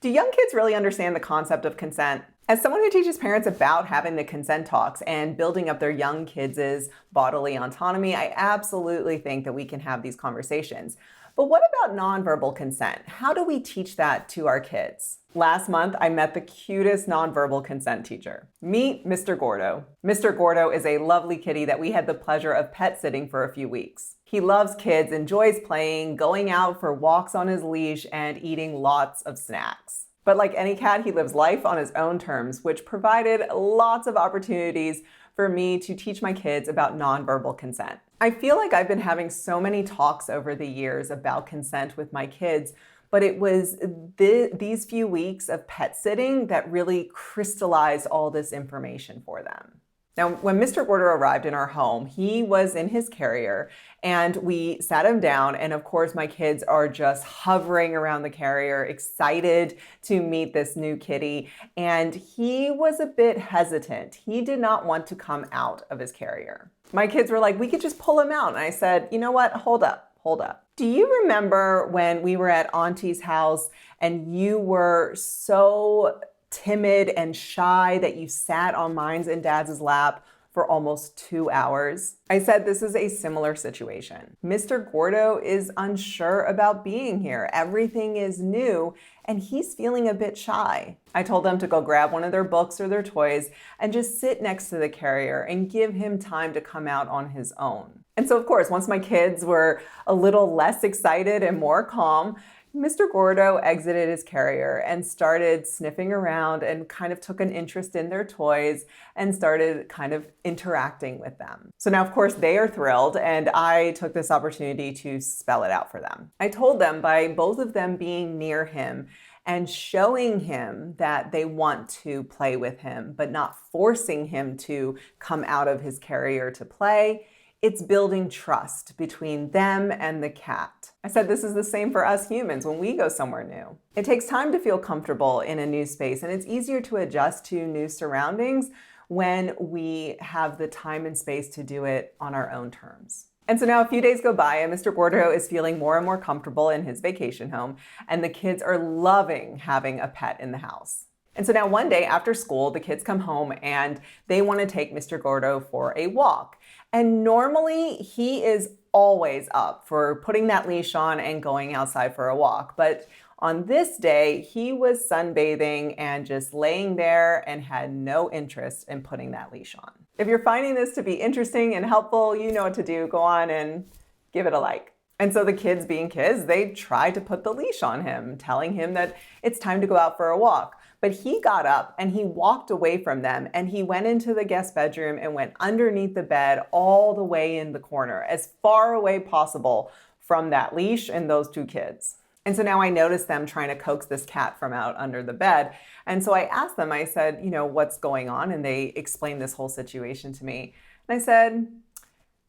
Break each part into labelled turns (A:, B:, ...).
A: Do young kids really understand the concept of consent? As someone who teaches parents about having the consent talks and building up their young kids' bodily autonomy, I absolutely think that we can have these conversations. But what about nonverbal consent? How do we teach that to our kids? Last month, I met the cutest nonverbal consent teacher. Meet Mr. Gordo. Mr. Gordo is a lovely kitty that we had the pleasure of pet sitting for a few weeks. He loves kids, enjoys playing, going out for walks on his leash, and eating lots of snacks. But like any cat, he lives life on his own terms, which provided lots of opportunities for me to teach my kids about nonverbal consent. I feel like I've been having so many talks over the years about consent with my kids, but it was these few weeks of pet sitting that really crystallized all this information for them. Now, when Mr. Gordo arrived in our home, he was in his carrier and we sat him down. And of course, my kids are just hovering around the carrier, excited to meet this new kitty. And he was a bit hesitant. He did not want to come out of his carrier. My kids were like, we could just pull him out. And I said, you know what? Hold up. Do you remember when we were at Auntie's house and you were so timid and shy that you sat on mine's and dad's lap for almost 2 hours? I said, this is a similar situation. Mr. Gordo is unsure about being here. Everything is new and he's feeling a bit shy. I told them to go grab one of their books or their toys and just sit next to the carrier and give him time to come out on his own. And so of course, once my kids were a little less excited and more calm, Mr. Gordo exited his carrier and started sniffing around and kind of took an interest in their toys and started kind of interacting with them. So now, of course, they are thrilled, and I took this opportunity to spell it out for them. I told them by both of them being near him and showing him that they want to play with him, but not forcing him to come out of his carrier to play, it's building trust between them and the cat. I said this is the same for us humans when we go somewhere new. It takes time to feel comfortable in a new space, and it's easier to adjust to new surroundings when we have the time and space to do it on our own terms. And so now a few days go by and Mr. Gordo is feeling more and more comfortable in his vacation home, and the kids are loving having a pet in the house. And so now one day after school, the kids come home and they want to take Mr. Gordo for a walk. And normally he is always up for putting that leash on and going outside for a walk. But on this day, he was sunbathing and just laying there and had no interest in putting that leash on. If you're finding this to be interesting and helpful, you know what to do. Go on and give it a like. And so the kids being kids, they tried to put the leash on him, telling him that it's time to go out for a walk. But he got up and he walked away from them and he went into the guest bedroom and went underneath the bed all the way in the corner, as far away possible from that leash and those two kids. And so now I noticed them trying to coax this cat from out under the bed. And so I asked them, I said, what's going on? And they explained this whole situation to me. And I said,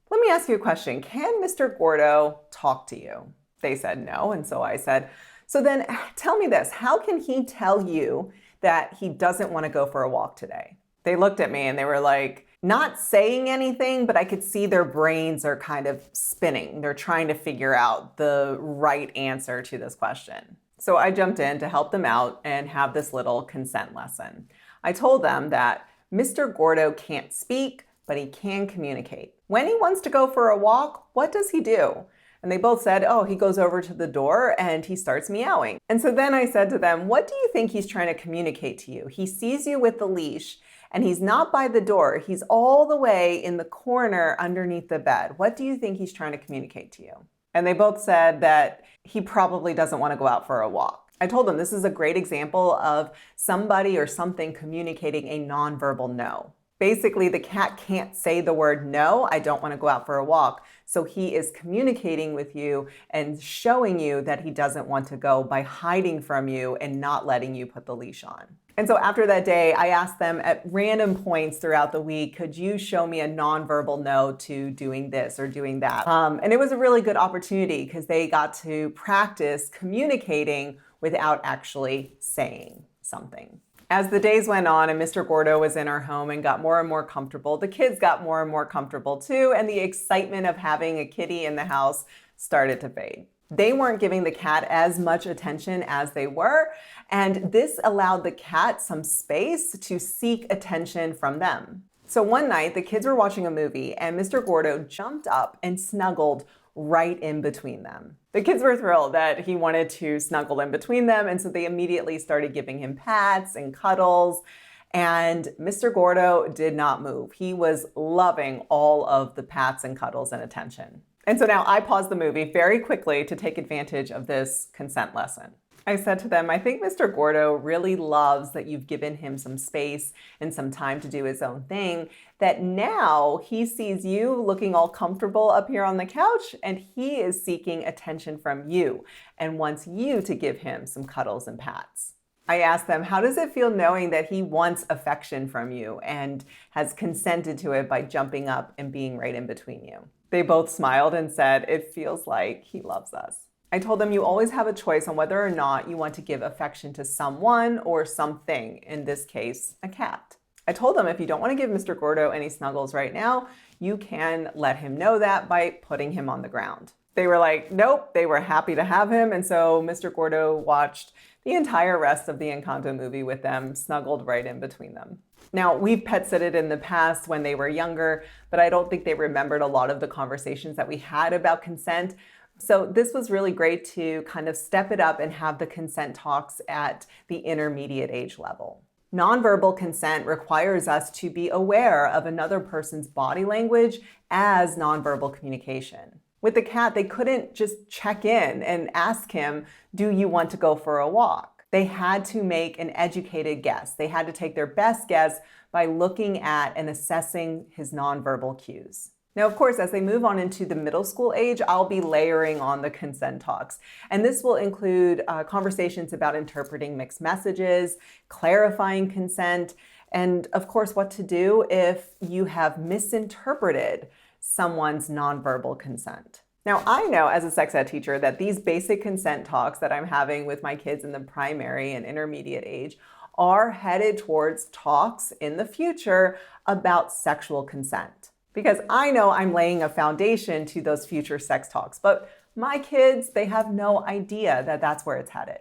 A: let me ask you a question. Can Mr. Gordo talk to you? They said no. And so I said, so then tell me this, how can he tell you that he doesn't want to go for a walk today? They looked at me and they were like, not saying anything, but I could see their brains are kind of spinning. They're trying to figure out the right answer to this question. So I jumped in to help them out and have this little consent lesson. I told them that Mr. Gordo can't speak, but he can communicate. When he wants to go for a walk, what does he do? And they both said, oh, he goes over to the door and he starts meowing. And so then I said to them, what do you think he's trying to communicate to you? He sees you with the leash and he's not by the door. He's all the way in the corner underneath the bed. What do you think he's trying to communicate to you? And they both said that he probably doesn't want to go out for a walk. I told them this is a great example of somebody or something communicating a nonverbal no. Basically, the cat can't say the word no, I don't want to go out for a walk. So he is communicating with you and showing you that he doesn't want to go by hiding from you and not letting you put the leash on. And so after that day, I asked them at random points throughout the week, could you show me a nonverbal no to doing this or doing that? And it was a really good opportunity because they got to practice communicating without actually saying something. As the days went on and Mr. Gordo was in our home and got more and more comfortable, the kids got more and more comfortable too, and the excitement of having a kitty in the house started to fade. They weren't giving the cat as much attention as they were, and this allowed the cat some space to seek attention from them. So one night, the kids were watching a movie, and Mr. Gordo jumped up and snuggled right in between them. The kids were thrilled that he wanted to snuggle in between them, and so they immediately started giving him pats and cuddles. And Mr. Gordo did not move. He was loving all of the pats and cuddles and attention. And so now I paused the movie very quickly to take advantage of this consent lesson. I said to them, I think Mr. Gordo really loves that you've given him some space and some time to do his own thing, that now he sees you looking all comfortable up here on the couch and he is seeking attention from you and wants you to give him some cuddles and pats. I asked them, how does it feel knowing that he wants affection from you and has consented to it by jumping up and being right in between you? They both smiled and said, it feels like he loves us. I told them you always have a choice on whether or not you want to give affection to someone or something, in this case, a cat. I told them if you don't want to give Mr. Gordo any snuggles right now, you can let him know that by putting him on the ground. They were like, nope, they were happy to have him. And so Mr. Gordo watched the entire rest of the Encanto movie with them, snuggled right in between them. Now, we've pet-sitted in the past when they were younger, but I don't think they remembered a lot of the conversations that we had about consent. So this was really great to kind of step it up and have the consent talks at the intermediate age level. Nonverbal consent requires us to be aware of another person's body language as nonverbal communication. With the cat, they couldn't just check in and ask him, do you want to go for a walk? They had to make an educated guess. They had to take their best guess by looking at and assessing his nonverbal cues. Now, of course, as they move on into the middle school age, I'll be layering on the consent talks. And this will include conversations about interpreting mixed messages, clarifying consent, and of course, what to do if you have misinterpreted someone's nonverbal consent. Now, I know as a sex ed teacher that these basic consent talks that I'm having with my kids in the primary and intermediate age are headed towards talks in the future about sexual consent. Because I know I'm laying a foundation to those future sex talks, but my kids, they have no idea that that's where it's headed.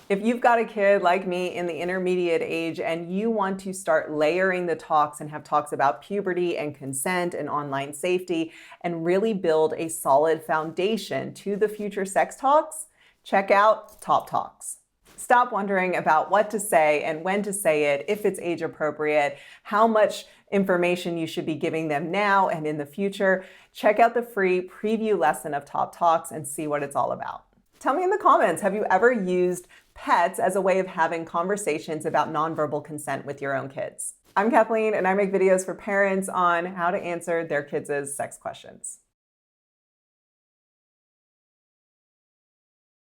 A: If you've got a kid like me in the intermediate age and you want to start layering the talks and have talks about puberty and consent and online safety and really build a solid foundation to the future sex talks, check out Top Talks. Stop wondering about what to say and when to say it, if it's age appropriate, how much information you should be giving them now and in the future. Check out the free preview lesson of Top Talks and see what it's all about. Tell me in the comments, have you ever used pets as a way of having conversations about nonverbal consent with your own kids? I'm Kathleen, and I make videos for parents on how to answer their kids' sex questions.